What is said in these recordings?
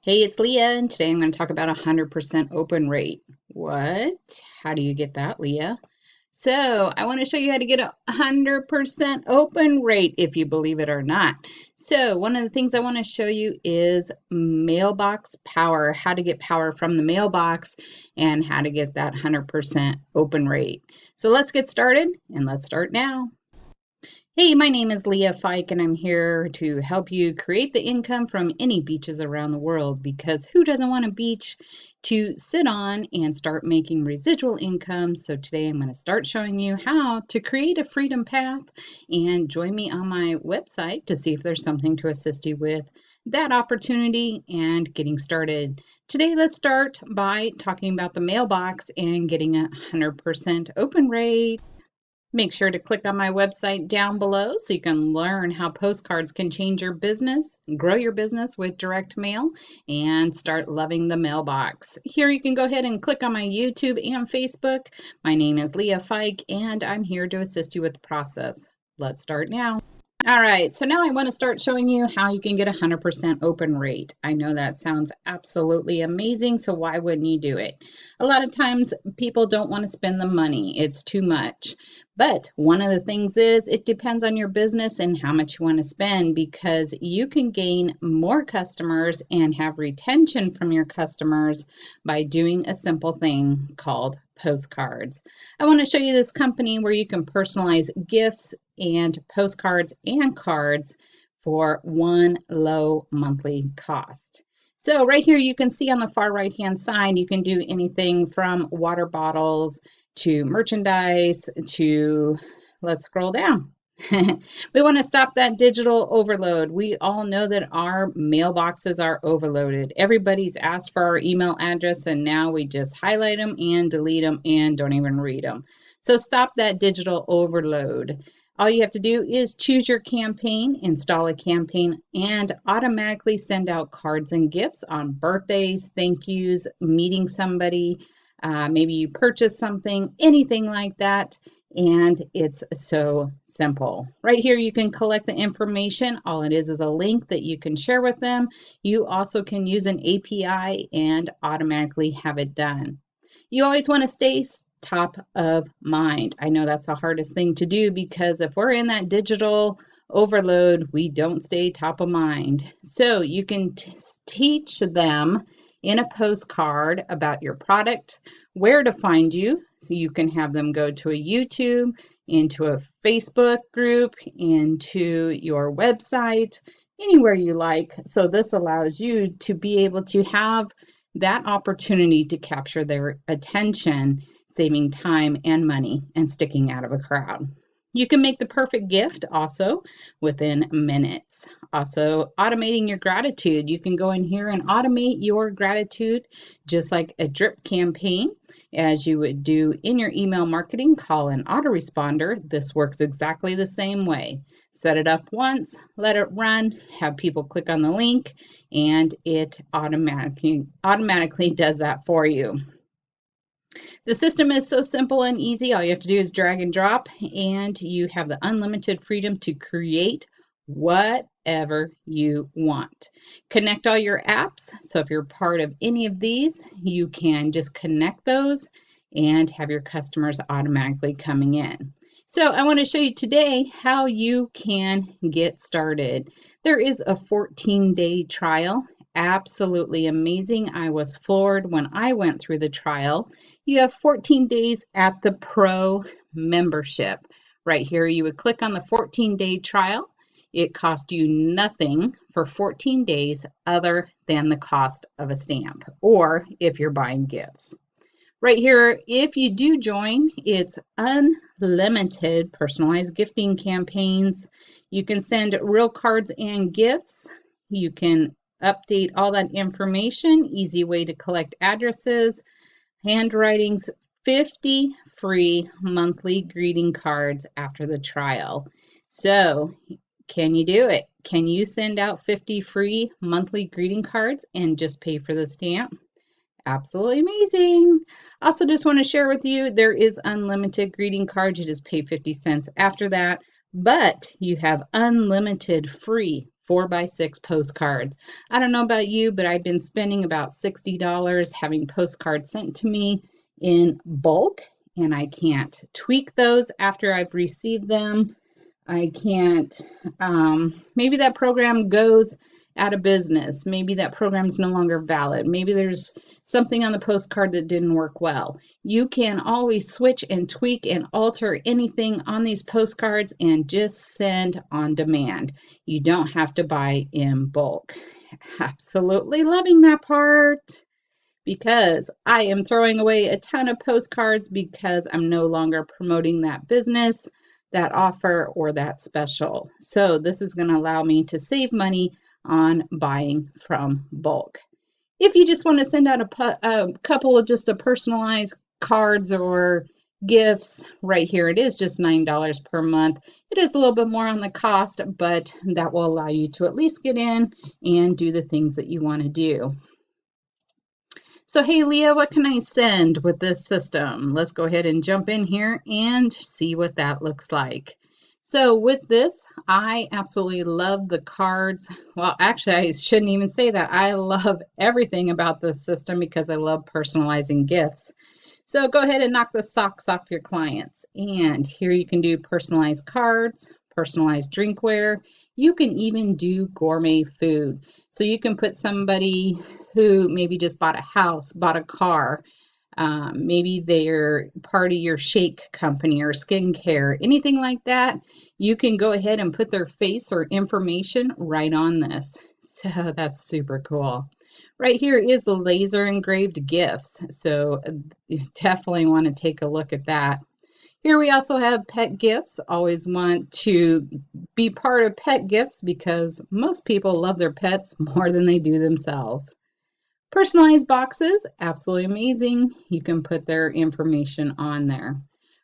Hey, it's Leah, and today I'm going to talk about 100% open rate. What? How do you get that, Leah? So I want to show you how to get a 100% open rate, if you believe it or not. So one of the things I want to show you is mailbox power, how to get power from the mailbox and how to get that 100% open rate. So let's get started, and let's start now. Hey, my name is Leah Fike, and I'm here to help you create the income from any beaches around the world, because who doesn't want a beach to sit on and start making residual income? So today I'm going to start showing you how to create a freedom path, and join me on my website to see if there's something to assist you with that opportunity and getting started. Today, let's start by talking about the mailbox and getting a 100% open rate. Make sure to click on my website down below so you can learn how postcards can change your business, grow your business with direct mail, and start loving the mailbox. Here you can go ahead and click on my YouTube and Facebook. My name is Leah Fike, and I'm here to assist you with the process. Let's start now. All right, so now I want to start showing you how you can get a 100% open rate. I know that sounds absolutely amazing, so why wouldn't you do it? A lot of times people don't want to spend the money. It's too much. But one of the things is it depends on your business and how much you want to spend, because you can gain more customers and have retention from your customers by doing a simple thing called postcards. I want to show you this company where you can personalize gifts and postcards and cards for one low monthly cost. So right here you can see on the far right hand side, you can do anything from water bottles to merchandise to, let's scroll down. We want to stop that digital overload. We all know that our mailboxes are overloaded. Everybody's asked for our email address, and now we just highlight them and delete them and don't even read them. So stop that digital overload. All you have to do is choose your campaign, install a campaign, and automatically send out cards and gifts on birthdays, thank yous, meeting somebody, maybe you purchase something, anything like that, and it's so simple. Right here you can collect the information. All it is a link that you can share with them. You also can use an API and automatically have it done. You always want to stay top of mind. I know that's the hardest thing to do, because if we're in that digital overload, we don't stay top of mind. So you can teach them in a postcard about your product, where to find you, so you can have them go to a YouTube, into a Facebook group, into your website, anywhere you like. So this allows you to be able to have that opportunity to capture their attention, saving time and money and sticking out of a crowd. You can make the perfect gift also within minutes. Also, automating your gratitude. You can go in here and automate your gratitude just like a drip campaign, as you would do in your email marketing. Call an autoresponder. This works exactly the same way. Set it up once, let it run, have people click on the link, and it automatically does that for you. The system is so simple and easy. All you have to do is drag and drop, and you have the unlimited freedom to create whatever you want. Connect all your apps. So if you're part of any of these, you can just connect those and have your customers automatically coming in. So I want to show you today how you can get started. There is a 14-day trial. Absolutely amazing. I was floored when I went through the trial. You have 14 days at the Pro membership. Right here, you would click on the 14-day trial. It costs you nothing for 14 days other than the cost of a stamp, or if you're buying gifts. Right here, if you do join, it's unlimited personalized gifting campaigns. You can send real cards and gifts. You can update all that information. Easy way to collect addresses, handwritings, 50 free monthly greeting cards after the trial. So can you do it? Can you send out 50 free monthly greeting cards and just pay for the stamp? Absolutely amazing. Also just want to share with you, there is unlimited greeting cards. You just pay 50 cents after that, but you have unlimited free 4x6 postcards. I don't know about you, but I've been spending about $60 having postcards sent to me in bulk, and I can't tweak those after I've received them. I can't, maybe that program goes out of business. Maybe that program is no longer valid. Maybe there's something on the postcard that didn't work well. You can always switch and tweak and alter anything on these postcards and just send on demand. You don't have to buy in bulk. Absolutely loving that part, because I am throwing away a ton of postcards because I'm no longer promoting that business, that offer, or that special. So this is going to allow me to save money on buying from bulk. If you just want to send out a couple of just a personalized cards or gifts, right here it is just $9 per month. It is a little bit more on the cost, but that will allow you to at least get in and do the things that you want to do. So hey Leah, what can I send with this system? Let's go ahead and jump in here and see what that looks like. So with this, I absolutely love the cards. Well, actually, I shouldn't even say that. I love everything about this system because I love personalizing gifts. So go ahead and knock the socks off your clients. And here you can do personalized cards, personalized drinkware. You can even do gourmet food. So you can put somebody who maybe just bought a house, bought a car, maybe they're part of your shake company or skincare, anything like that. You can go ahead and put their face or information right on this. So that's super cool. Right here is the laser engraved gifts. So you definitely want to take a look at that. Here we also have pet gifts. Always want to be part of pet gifts because most people love their pets more than they do themselves. Personalized boxes, absolutely amazing. You can put their information on there.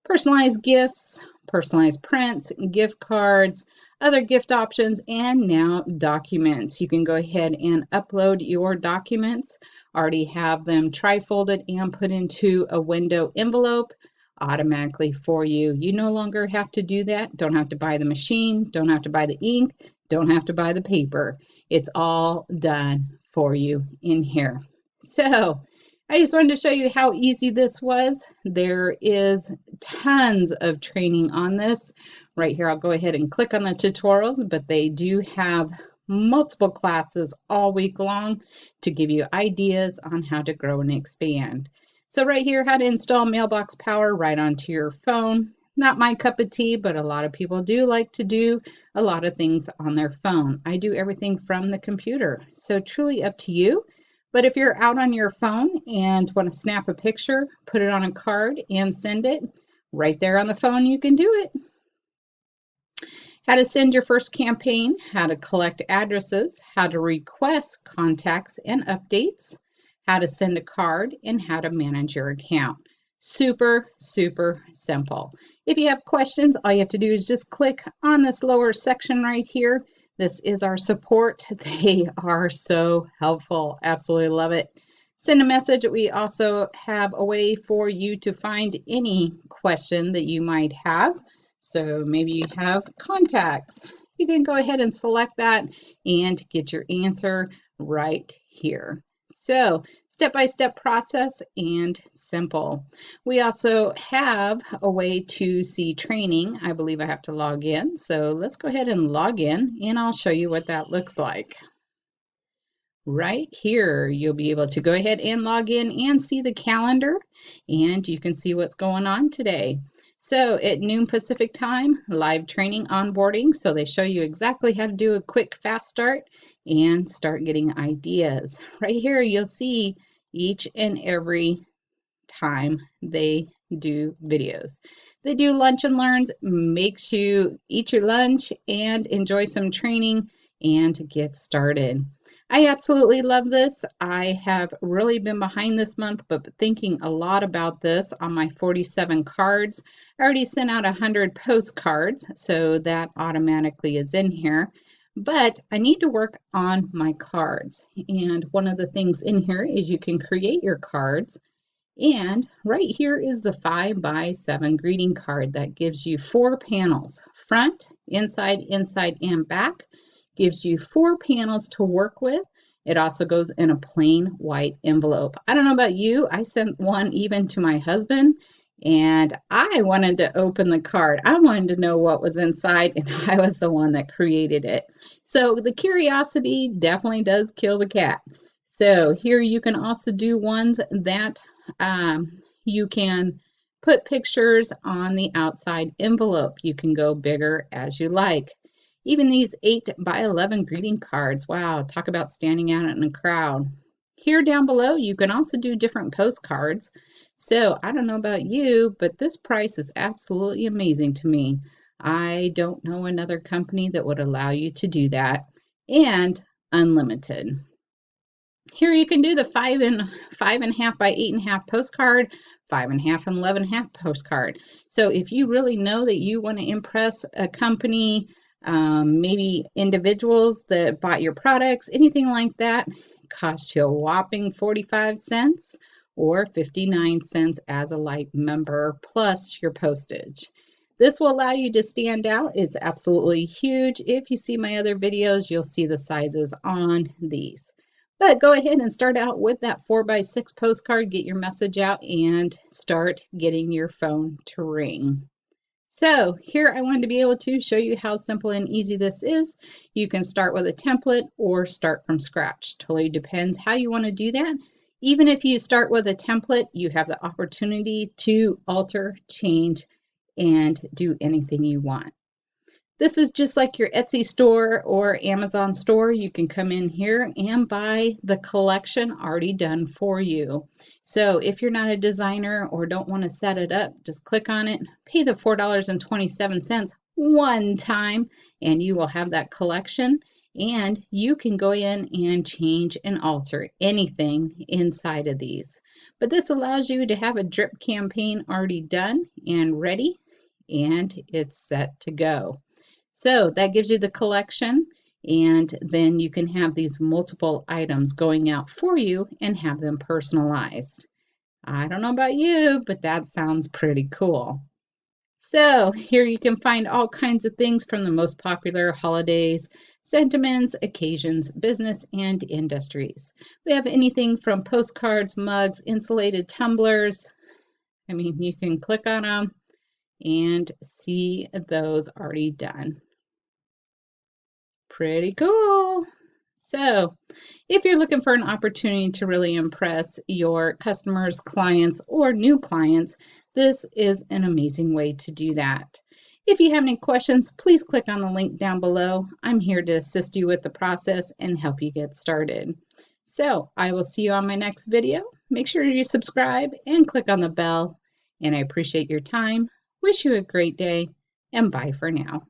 Personalized gifts, personalized prints, gift cards, other gift options, and now documents. You can go ahead and upload your documents, already have them tri-folded and put into a window envelope automatically for you. You no longer have to do that. Don't have to buy the machine, don't have to buy the ink, don't have to buy the paper. It's all done for you in here. So I just wanted to show you how easy this was. There is tons of training on this. Right here, I'll go ahead and click on the tutorials, but they do have multiple classes all week long to give you ideas on how to grow and expand. So right here, how to install Mailbox Power right onto your phone. Not my cup of tea, but a lot of people do like to do a lot of things on their phone. I do everything from the computer, so truly up to you. But if you're out on your phone and want to snap a picture, put it on a card and send it, right there on the phone you can do it. How to send your first campaign, how to collect addresses, how to request contacts and updates, how to send a card, and how to manage your account. Super, super simple. If you have questions, all you have to do is just click on this lower section right here. This is our support. They are so helpful. Absolutely love it. Send a message. We also have a way for you to find any question that you might have. So maybe you have contacts. You can go ahead and select that and get your answer right here. So step-by-step process and simple. We also have a way to see training. I believe I have to log in. So let's go ahead and log in and I'll show you what that looks like. Right here, you'll be able to go ahead and log in and see the calendar, and you can see what's going on today. So at noon Pacific time, live training onboarding. So they show you exactly how to do a quick fast start and start getting ideas. Right here, you'll see each and every time they do videos. They do lunch and learns, makes you eat your lunch and enjoy some training and get started. I absolutely love this. I have really been behind this month, but thinking a lot about this on my 47 cards. I already sent out 100 postcards, so that automatically is in here. But I need to work on my cards. And one of the things in here is you can create your cards. And right here is the 5x7 greeting card that gives you 4 panels, front, inside, and back. Gives you 4 panels to work with. It also goes in a plain white envelope. I don't know about you, I sent one even to my husband, and I wanted to open the card. I wanted to know what was inside, and I was the one that created it. So the curiosity definitely does kill the cat. So here you can also do ones that you can put pictures on the outside envelope. You can go bigger as you like. Even these 8 by 11 greeting cards. Wow, talk about standing out in a crowd. Here down below, you can also do different postcards. So I don't know about you, but this price is absolutely amazing to me. I don't know another company that would allow you to do that, and unlimited. Here you can do the 5.5 by 8.5 postcard, 5.5 and 11.5 postcard. So if you really know that you want to impress a company, maybe individuals that bought your products, anything like that, it costs you a whopping 45 cents or 59 cents as a light member plus your postage. This will allow you to stand out. It's absolutely huge. If you see my other videos, you'll see the sizes on these. But go ahead and start out with that 4x6 postcard, get your message out, and start getting your phone to ring. So here I wanted to be able to show you how simple and easy this is. You can start with a template or start from scratch. Totally depends how you want to do that. Even if you start with a template, you have the opportunity to alter, change, and do anything you want. This is just like your Etsy store or Amazon store. You can come in here and buy the collection already done for you. So if you're not a designer or don't want to set it up, just click on it, pay the $4.27 one time, and you will have that collection. And you can go in and change and alter anything inside of these. But this allows you to have a drip campaign already done and ready, and it's set to go. So that gives you the collection, and then you can have these multiple items going out for you and have them personalized. I don't know about you, but that sounds pretty cool. So here you can find all kinds of things from the most popular holidays, sentiments, occasions, business, and industries. We have anything from postcards, mugs, insulated tumblers. I mean, you can click on them and see those already done. Pretty cool. So if you're looking for an opportunity to really impress your customers, clients, or new clients, this is an amazing way to do that. If you have any questions, please click on the link down below. I'm here to assist you with the process and help you get started. So I will see you on my next video. Make sure you subscribe and click on the bell. And I appreciate your time. Wish you a great day, and bye for now.